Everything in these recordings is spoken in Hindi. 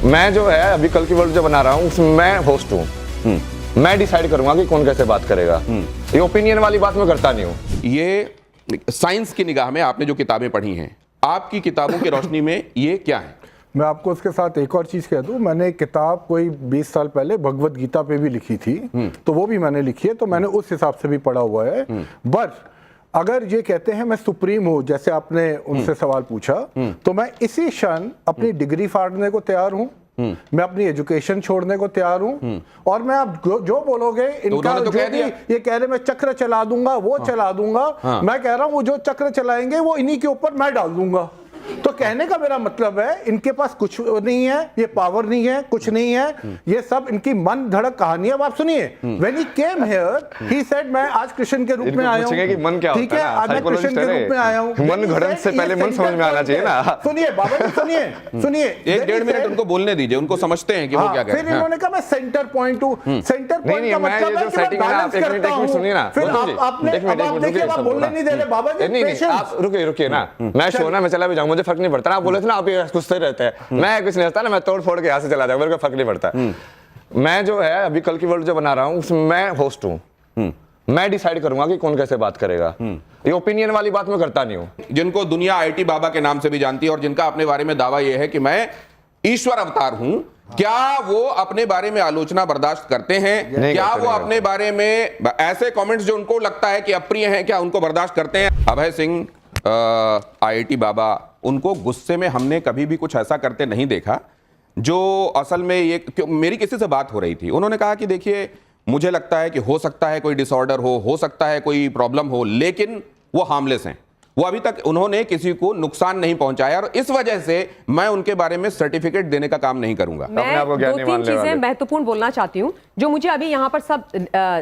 मैं जो है अभी कल की वर्ल्ड जो बना रहा हूँ उसमें मैं होस्ट हूँ। मैं डिसाइड करूंगा कि कौन कैसे बात करेगा। ये ओपिनियन वाली बात मैं करता नहीं हूँ। ये साइंस की निगाह में आपने जो किताबें पढ़ी हैं, आपकी किताबों की रोशनी में ये क्या है? मैं आपको उसके साथ एक और चीज़ कह दूं, मैंने एक किताब कोई 20 साल पहले भगवत गीता पे भी लिखी थी, तो वो भी मैंने लिखी है, तो मैंने उस हिसाब से भी पढ़ा हुआ है। बट अगर ये कहते हैं मैं सुप्रीम हूँ, जैसे आपने उनसे सवाल पूछा, तो मैं इसी क्षण अपनी डिग्री फाड़ने को तैयार हूँ, मैं अपनी एजुकेशन छोड़ने को तैयार हूँ, और मैं आप जो बोलोगे इनका तो जो भी ये कह रहे मैं चक्र चला दूंगा, वो चला दूंगा, मैं कह रहा हूँ वो जो चक्र चलाएंगे वो इन्हीं के ऊपर मैं डाल दूंगा। तो कहने का मेरा मतलब है इनके पास कुछ नहीं है, ये पावर नहीं है, कुछ नहीं है, ये सब इनकी मन धड़क कहानी है। अब आप सुनिए, when he came here he said मैं आज कृष्ण के रूप में आया हूं। कि मन क्या ठीक है, आज मैं कृष्ण के रूप में आया हूं। मन घड़न से पहले मन समझ में आना चाहिए ना। सुनिए बाबा जी, सुनिए 1-1.5 मिनट उनको बोलने दीजिए, उनको समझते हैं कि वो क्या कह रहे हैं। फिर इन्होंने कहा मैं सेंटर पॉइंट हूं। सेंटर पॉइंट का मतलब है कि मैं बैलेंस करता हूं। सुनिए ना, फिर आपने देखिए आप बोलने नहीं दे रहे बाबा जी। नहीं आप रुकिए ना, मैं शो ना मैं चला भी जाऊं, मुझे फर्क नहीं पड़ता। आप बोले थे ना आप ये गुस्से रहते हैं, मैं कुछ नहीं होता ना, मैं तोड़ फोड़ के यहाँ से चला जाऊँ, मेरे को फर्क नहीं पड़ता। मैं जो है अभी कल की वर्ल्ड जो बना रहा हूँ उसमें मैं होस्ट हूँ। मैं डिसाइड करूंगा कि कौन कैसे बात करेगा। ये ओपिनियन वाली बात मैं करता नहीं हूँ। जिनको दुनिया आईटी बाबा के नाम से भी जानती है और जिनका अपने बारे में दावा यह है कि मैं ईश्वर अवतार हूं, क्या वो अपने बारे में आलोचना बर्दाश्त करते हैं? क्या वो अपने बारे में ऐसे कमेंट्स जो उनको लगता है कि अप्रिय हैं, क्या उनको बर्दाश्त करते हैं? अभय सिंह आईआईटी बाबा, उनको गुस्से में हमने कभी भी कुछ ऐसा करते नहीं देखा जो असल में ये मेरी किसी से बात हो रही थी, उन्होंने कहा कि देखिए मुझे लगता है कि हो सकता है कोई डिसऑर्डर हो सकता है कोई प्रॉब्लम हो, लेकिन वो हार्मलेस हैं, वो अभी तक उन्होंने किसी को नुकसान नहीं पहुंचाया और इस वजह से मैं उनके बारे में सर्टिफिकेट देने का काम नहीं करूंगा। मैं 2-3 चीजें महत्वपूर्ण बोलना चाहती हूं जो मुझे अभी यहाँ पर सब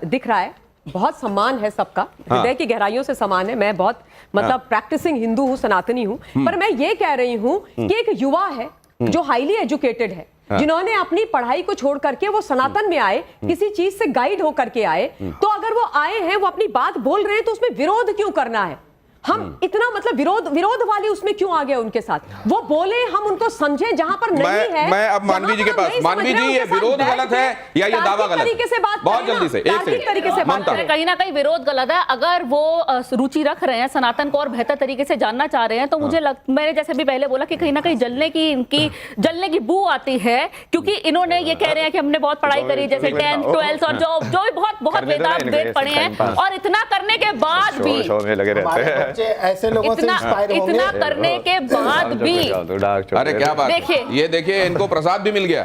दिख रहा है। बहुत सम्मान है सबका, हृदय की गहराइयों से सम्मान है। मैं बहुत मतलब प्रैक्टिसिंग हिंदू हूँ, सनातनी हूँ, पर मैं ये कह रही हूँ कि एक युवा है जो हाईली एजुकेटेड है, जिन्होंने अपनी पढ़ाई को छोड़ करके वो सनातन में आए, किसी चीज से गाइड होकर के आए, तो अगर वो आए हैं, वो अपनी बात बोल रहे हैं, तो उसमें विरोध क्यों करना है? हम इतना मतलब विरोध वाली उसमें क्यों आ गए उनके साथ? वो बोले, हम उनको समझे जहां पर नहीं है। मैं अब मानवी जी के पास, मानवी जी ये विरोध गलत है या ये दावा गलत तरीके से बात बहुत जल्दी से एक तरीके से बात करें। कहीं ना कहीं विरोध गलत है। अगर वो रुचि रख रहे हैं, सनातन को और बेहतर तरीके से जानना चाह रहे हैं, तो मुझे मैंने जैसे भी पहले बोला कि कहीं ना कहीं जलने की बू आती है, क्योंकि इन्होंने ये कह रहे हैं कि हमने बहुत पढ़ाई करी, जैसे 10th 12th और जो बहुत वेद पढ़े हैं, और इतना करने के बाद भी ऐसे लोगों से इंस्पायर होंगे। इतना करने के बाद भी, अरे क्या बात, ये देखिए इनको प्रसाद भी मिल गया।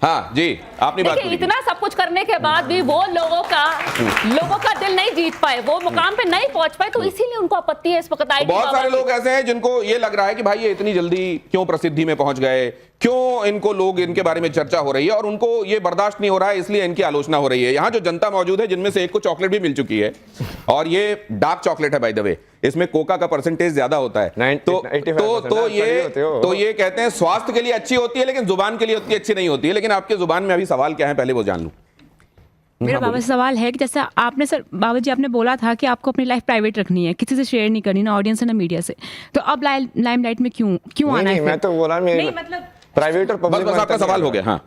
हाँ जी, आपने बात की। इतना सब कुछ करने के बाद भी वो लोगों का दिल नहीं जीत पाए, वो मुकाम पे नहीं पहुंच पाए, तो इसीलिए उनको आपत्ति है इस वक्त। बहुत सारे लोग ऐसे हैं जिनको ये लग रहा है कि भाई ये इतनी जल्दी क्यों प्रसिद्धि में पहुंच गए, क्यों इनको लोग इनके बारे में चर्चा हो रही है, और उनको ये बर्दाश्त नहीं हो रहा है, इसलिए इनकी आलोचना हो रही है। यहाँ जो जनता मौजूद है, जिनमें से एक को चॉकलेट भी मिल चुकी है, और ये डार्क चॉकलेट है बाय द वे, इसमें कोका का परसेंटेज ज्यादा होता है, तो ये कहते हैं स्वास्थ्य के लिए अच्छी होती है, लेकिन जुबान के लिए उतनी अच्छी नहीं होती है। लेकिन आपके जुबान में अभी सवाल क्या है, पहले वो जान लूं। मेरा बाबा से सवाल है कि जैसे आपने सर बाबा जी आपने बोला था कि आपको अपनी लाइफ प्राइवेट रखनी है, किसी से शेयर नहीं करनी, ना ऑडियंस है ना मीडिया से, तो अब लाइमलाइट में क्यों आना है? मैं तो बोला नहीं, मतलब प्राइवेट और पब्लिक बस आपका सवाल हो गया। हाँ,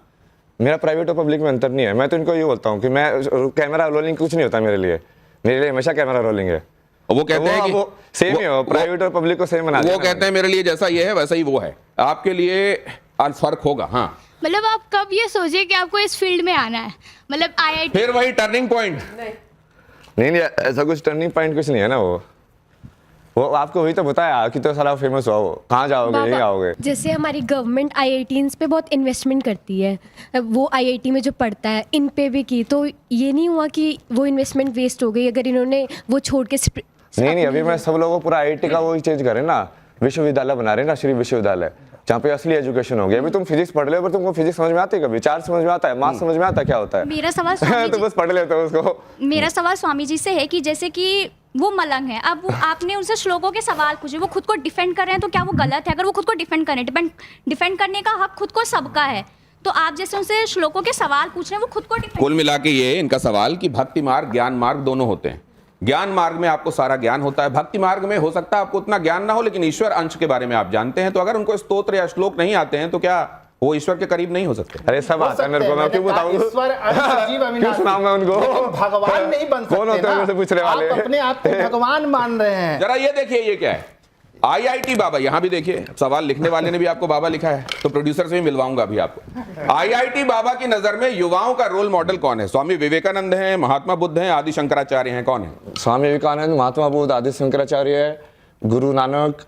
मेरा प्राइवेट और पब्लिक में अंतर नहीं है। मैं तो इनको ये बोलता हूँ कि मैं कैमरा रोलिंग कुछ नहीं होता मेरे लिए हमेशा कैमरा रोलिंग है। वो कहते हैं कि सेम ही हो, प्राइवेट और पब्लिक को सेम बना, वो कहते हैं मेरे लिए जैसा ये है वैसा ही वो है, आपके लिए फर्क होगा। हाँ, मतलब आप कब ये सोचे कि आपको इस फील्ड में आना है? मतलब आईआईटी फिर वही टर्निंग पॉइंट नहीं, ऐसा कुछ टर्निंग पॉइंट कुछ नहीं है ना। वो आपको वही तो बताया कि तो सारा फेमस हुआ, वो कहाँ जाओगे, नहीं आओगे। जैसे हमारी गवर्नमेंट आईआईटीज पे बहुत इन्वेस्टमेंट करती है, वो आईआईटी में जो पढ़ता है इन पे भी की, तो ये नहीं हुआ कि वो इन्वेस्टमेंट वेस्ट हो गई अगर इन्होंने वो छोड़ के नहीं, अभी मैं सब लोगों पूरा आईआईटी का वो चेंज करें ना, विश्वविद्यालय बना रहे हैं ना, श्री विश्वविद्यालय, जहाँ पे असली एजुकेशन हो गया। अभी तुम फिजिक्स पढ़ रहे हो, पर तुमको फिजिक्स समझ में आती है कभी? चार्ज समझ में आता है, मास समझ में आता है, क्या होता है? मेरा सवाल स्वामी तो बस पढ़ लेते हो उसको। मेरा सवाल स्वामी जी से है कि जैसे कि वो मलंग है, अब आपने उनसे श्लोकों के सवाल पूछे, वो खुद को डिफेंड कर रहे हैं, तो क्या वो गलत है? अगर वो खुद को डिफेंड करें, डिफेंड करने का हक खुद को सबका है, तो आप जैसे उनसे श्लोकों के सवाल पूछ रहे हैं, वो खुद को डिफेंड। कुल मिला के ये इनका सवाल कि भक्ति मार्ग ज्ञान मार्ग दोनों होते हैं। ज्ञान मार्ग में आपको सारा ज्ञान होता है, भक्ति मार्ग में हो सकता है आपको उतना ज्ञान ना हो, लेकिन ईश्वर अंश के बारे में आप जानते हैं। तो अगर उनको स्तोत्र या श्लोक नहीं आते हैं, तो क्या वो ईश्वर के करीब नहीं हो सकते। अरे सब आता है मेरे को, मैं क्यों बताऊं? ईश्वर सजीव क्यों अविनाशी, सुनाऊं मैं उनको? लेकिन भगवान नहीं बन सकते कौन होते हैं ना। मुझसे पूछने वाले? आप अपने आप को भगवान मान रहे हैं। जरा ये देखिए ये क्या है, IIT बाबा। यहां भी देखिए सवाल लिखने वाले ने भी आपको बाबा लिखा है, तो प्रोड्यूसर से भी मिलवाऊंगा अभी आपको। IIT बाबा की नजर में युवाओं का रोल मॉडल कौन है? स्वामी विवेकानंद हैं, महात्मा बुद्ध हैं, आदि शंकराचार्य हैं, कौन है? स्वामी विवेकानंद, महात्मा बुद्ध, आदि शंकराचार्य, गुरु नानक,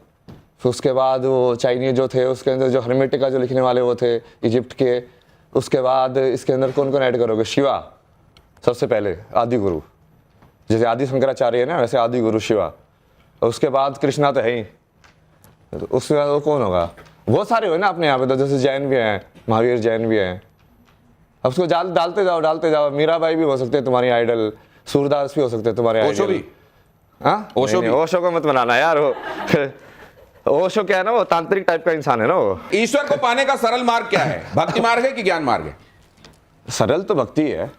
फिर उसके बाद वो चाइनीज जो थे, उसके अंदर जो हर्मेटिका जो लिखने वाले वो थे इजिप्ट के। उसके बाद इसके अंदर कौन कौन ऐड करोगे? शिवा सबसे पहले आदि गुरु, जैसे आदि शंकराचार्य है ना वैसे आदि गुरु शिवा। और उसके बाद कृष्णा तो है ही, तो उसके बाद वो कौन होगा? बहुत सारे हो ना अपने यहाँ पे, तो जैसे जैन भी हैं, महावीर जैन भी हैं। अब उसको डालते जाओ। मीराबाई भी हो सकते हैं तुम्हारी आइडल, सूरदास भी हो सकते हैं तुम्हारे ओशो आइडल। भी? हाँ, ओशो भी? ओशो को मत बनाना यार। वो ओशो क्या है ना, वो तांत्रिक टाइप का इंसान है ना वो। ईश्वर को पाने का सरल मार्ग क्या है? भक्ति मार्ग है कि ज्ञान मार्ग है? सरल तो भक्ति है,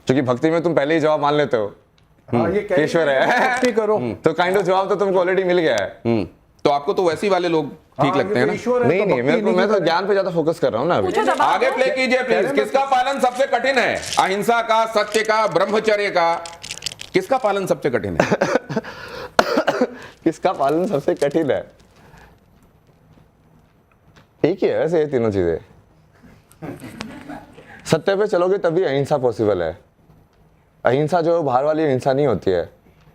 क्योंकि भक्ति में तुम पहले ही जवाब मान लेते हो हाँ, ये कह ईश्वर है। भक्ति करो। तो काइंड ऑफ जवाब तो तुमको ऑलरेडी मिल गया है। तो आपको तो वैसी वाले लोग ठीक हाँ, लगते हैं ना? ईश्वर है नहीं तो नहीं, भक्ति मैं तो करें। ज्ञान पे ज्यादा फोकस कर रहा हूँ ना अभी। पूछो जवाब आगे दो। प्ले कीजिए प्लीज। किसका पालन सबसे कठिन है? अहिंसा का, सत्य का, ब्रह्मचर्य का? किसका पालन सबसे कठिन है? किसका पालन सबसे कठिन है? एक ही है वैसे ये तीनों चीजें। सत्य पे चलोगे तभी अहिंसा पॉसिबल है। अहिंसा जो बाहर वाली अहिंसा नहीं होती है,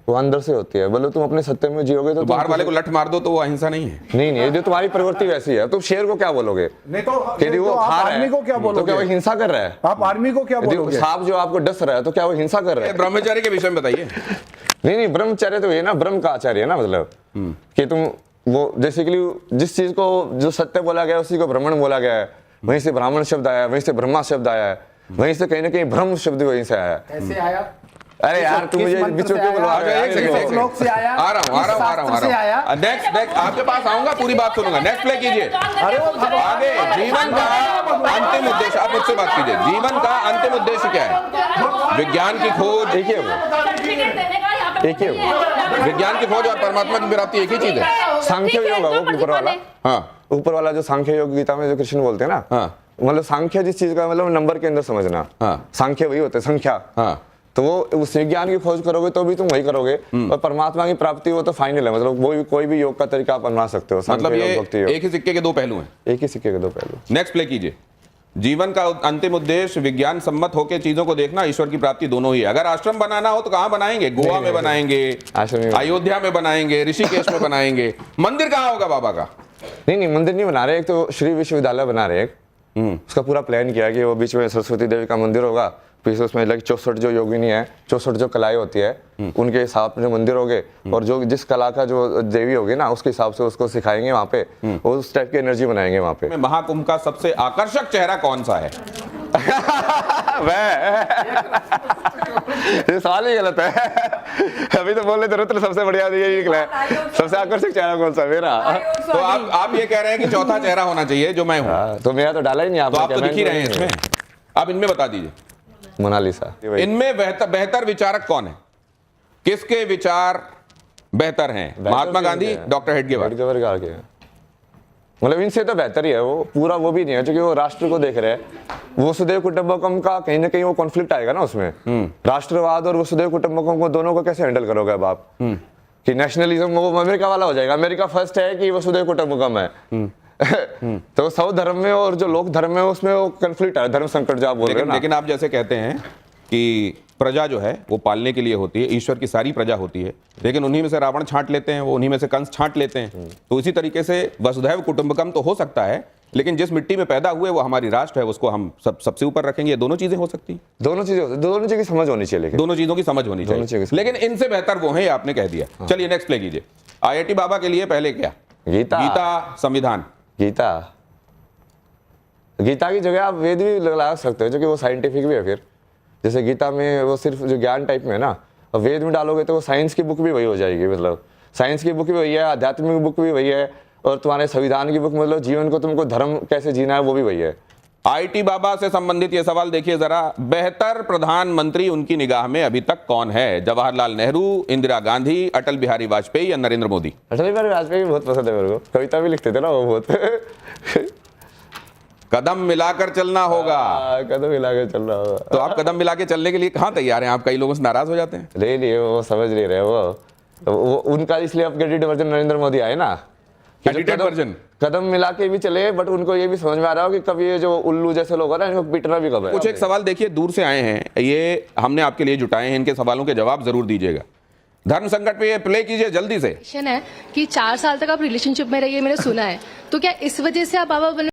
वो अंदर से होती है। बोलो तुम अपने सत्य में जियोगे तो बाहर वाले को लठ मार दो तो वो अहिंसा नहीं है? नहीं नहीं, जो तुम्हारी प्रवृत्ति वैसी है। तुम शेर को क्या बोलोगे? नहीं तो यदि वो आप खा रहा आर्मी को क्या है तो क्या वो बोलोगे? हिंसा कर रहा है? आप आर्मी को क्या यदि बोलोगे? सांप जो आपको डस रहा है तो क्या वो हिंसा कर रहा है? ब्रह्मचर्य के विषय में बताइए। नहीं नहीं, ब्रह्मचर्य तो ये ना, ब्रह्म का आचार्य है ना, मतलब कि तुम वो बेसिकली जिस चीज को जो सत्य बोला गया है उसी को ब्राह्मण बोला गया है। वहीं से ब्राह्मण शब्द आया है, वहीं से ब्रह्मा शब्द आया है, वहीं से कहीं ना कहीं ब्रह्म शब्द वहीं से आया है। कैसे आया? अरे यार तुम मुझे बीच में क्यों बुलवा रहे हो? एक सेकंड, किस श्लोक से आया? आ रहा हूँ किस शास्त्र से आया? नेक्स्ट आपके पास आऊंगा, पूरी बात सुनूंगा। नेक्स्ट प्ले कीजिए। अरे वो भगवान आगे जीवन का अंतिम उद्देश्य, आप मुझसे बात कीजिए। जीवन का अंतिम उद्देश्य क्या है? विज्ञान की खोज। एक ही है वो, एक ही है वो। विज्ञान की खोज और परमात्मा की प्राप्ति एक ही चीज है। सांख्य योग है वो ऊपर वाला। हाँ ऊपर वाला जो सांख्य योग गीता में जो कृष्ण बोलते हैं ना, हाँ। मतलब सांख्य जिस चीज का मतलब नंबर के अंदर समझना। हाँ। सांख्य वही होते हैं, संख्या। हाँ। तो वो उस विज्ञान की खोज करोगे तो भी तुम वही करोगे, और परमात्मा की प्राप्ति वो तो फाइनल है। मतलब वो कोई भी योग का तरीका आप अपना सकते हो। मतलब सांख्य ये योग, भक्ति योग, एक ही सिक्के के दो पहलू हैं। एक ही सिक्के के दो पहलू। नेक्स्ट प्ले कीजिए। जीवन का अंतिम उद्देश्य विज्ञान सम्मत होकर चीजों को देखना, ईश्वर की प्राप्ति दोनों ही है। अगर आश्रम बनाना हो तो कहाँ बनाएंगे? गोवा में बनाएंगे, आश्रम में। अयोध्या में बनाएंगे, ऋषिकेश में बनाएंगे। मंदिर कहाँ होगा बाबा का? नहीं नहीं, मंदिर नहीं बना रहे। एक तो श्री विश्वविद्यालय बना रहे, एक उसका पूरा प्लान किया कि वो बीच में सरस्वती देवी का मंदिर होगा, पीछे उसमें लाइक 64 जो योगिनी है, 64 जो कलाएं होती है उनके हिसाब से मंदिर होगे, और जो जिस कला का जो देवी होगी ना उसके हिसाब से उसको सिखाएंगे वहाँ पे, और उस टाइप की एनर्जी बनाएंगे वहाँ पे। महाकुंभ का सबसे आकर्षक चेहरा कौन सा है? ये सवाल ही गलत है। अभी तो बोल रहे थे रुद्र सबसे बढ़िया यही निकला है। सबसे आकर्षक चेहरा कौन सा? मेरा। तो आप ये कह रहे हैं कि चौथा चेहरा होना चाहिए जो मैं हूँ। तो मेरा तो डाला ही नहीं तो आपने। आप तो दिख ही रहे हैं इसमें। आप इनमें बता दीजिए, मोनालिसा। इनमें बेहतर विचारक कौन है? किसके विचार बेहतर हैं? महात्मा गांधी, डॉक्टर हेडगेवार के। मतलब इनसे तो बेहतर ही है वो। पूरा वो भी नहीं है क्योंकि वो राष्ट्र को देख रहे हैं। वसुधैव कुटुंबकम का कहीं ना कहीं वो कॉन्फ्लिक्ट आएगा ना उसमें। राष्ट्रवाद और वसुधैव कुटुंबकम को दोनों को कैसे हैंडल करोगे अब आप? कि नेशनलिज्म वो अमेरिका वाला हो जाएगा। अमेरिका फर्स्ट है कि वसुधैव कुटुंबकम है। तो सब धर्म में और जो लोक धर्म में उसमें वो कॉन्फ्लिक्ट है, धर्म संकट जो आप बोल रहे हो ना। लेकिन आप जैसे कहते हैं कि प्रजा जो है वो पालने के लिए होती है, ईश्वर की सारी प्रजा होती है, लेकिन उन्हीं में से रावण छांट लेते हैं, वो उन्हीं में से कंस छांट लेते हैं। तो इसी तरीके से वसुधैव कुटुंबकम तो हो सकता है, लेकिन जिस मिट्टी में पैदा हुए वो हमारी राष्ट्र है, उसको हम सबसे ऊपर रखेंगे। ये दोनों चीजें हो सकती हैं। दोनों चीजों की समझ होनी चाहिए। लेकिन दोनों चीजों की समझ होनी चाहिए, लेकिन इनसे बेहतर वो है, आपने कह दिया। चलिए नेक्स्ट प्ले कीजिए। IIT बाबा के लिए पहले क्या? गीता, संविधान। गीता की जगह आप वेद भी लगा सकते हो, जो कि वो साइंटिफिक भी है। फिर जैसे गीता में वो सिर्फ जो ज्ञान टाइप में है ना, और वेद में डालोगे तो वो साइंस की बुक भी वही हो जाएगी। मतलब साइंस की बुक भी वही है, आध्यात्मिक बुक भी वही है, और तुम्हारे संविधान की बुक मतलब जीवन को तुमको धर्म कैसे जीना है वो भी वही है। आईटी बाबा से संबंधित यह सवाल देखिए जरा, बेहतर प्रधानमंत्री उनकी निगाह में अभी तक कौन है? जवाहरलाल नेहरू, इंदिरा गांधी, अटल बिहारी वाजपेयी या नरेंद्र मोदी? अटल बिहारी वाजपेयी भी बहुत पसंद है मेरे को, कविता भी लिखते थे ना वो बहुत। कदम मिलाकर चलना होगा। कदम मिला के चल रहा होगा। तो आप कदम मिला के चलने के लिए कहां तैयार हैं? आप कई लोगों से नाराज हो जाते हैं। नहीं वो समझ नहीं रहे वो उनका इसलिए अपग्रेडेड वर्जन नरेंद्र मोदी आए ना, कि जो एडिटेड वर्जन। कदम मिला के भी चले, बट उनको ये भी समझ में आ रहा हो कि कभी ये जो उल्लू जैसे लोग हैं ना, इनको पीटना भी कब है। कुछ एक सवाल देखिए दूर से आए हैं, ये हमने आपके लिए जुटाए हैं, इनके सवालों के जवाब जरूर दीजिएगा। धर्म संकट पे ये प्ले कीजिए जल्दी से। है कि 4 साल तक आप रिलेशनशिप में रहिए, मैंने सुना है, तो क्या इस वजह से आप बाबा